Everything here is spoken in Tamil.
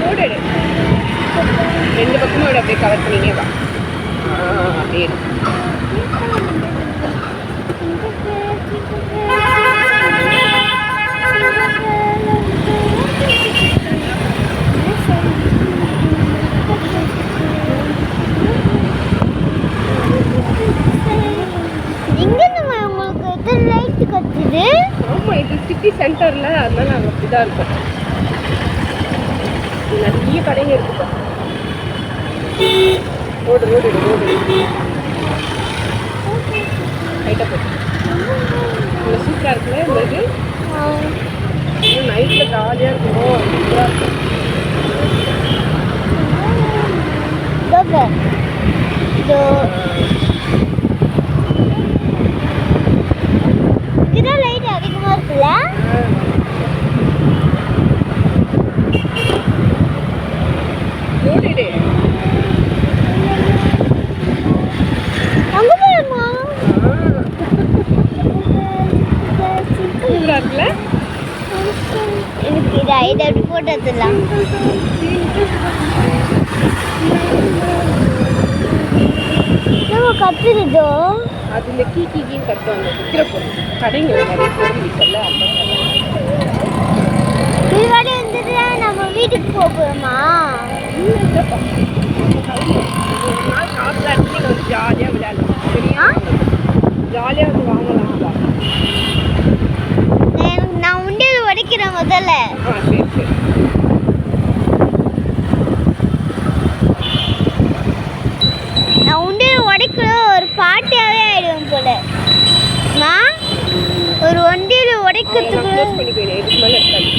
ரோடு ரெண்டு பக்கமும் விட அப்படியே கவர் பண்ணினே வா. அப்படியே கத்துது. ஆமா, இது சிட்டி சென்டர்ல, அதனால நாங்கள் அப்படிதான் இருக்கோம். நிறைய கடைங்க இருக்குப்பா. ரோடு ரோடு ரோடு லைட்டாக போய் இவ்வளோ சூப்பராக இருக்குல்ல உங்களுக்கு. நைட்டில் ஜாலியாக இருக்கும். சூப்பராக இருக்கும். இதுதான் லைட் அதிகமாக இருக்குல்ல. ரோடு அங்கே போயிருமா சூப்பராக இருக்குல்ல. எனக்கு இதை அப்படி போட்டு வச்சிடலாம். கத்துருதோ அது இந்த கீக்கின்னு கத்துவாங்க. விற்கிற பொருள் கடைங்க நிறைய பொருள் விற்கல. இதுவாடி வந்துட்டு நம்ம வீட்டுக்கு போகிறோமா? ஷாப்பில் அடிச்சு நீங்கள் வந்து ஜாலியாக விளையாடலாம். சரியா? ஜாலியாக வந்து வாங்கலாம்ப்பா. நான் உண்டியல் உடைக்கிறேன் முதல்ல. சரி சரி. நான் உண்டியல் உடைக்கிற ஒரு பாட்டியாகவே ஆயிடுவேன் போல. நான் ஒரு ஒண்டியில் உடைக்கிறதுக்கு இதுக்கு மேலே இருக்காது.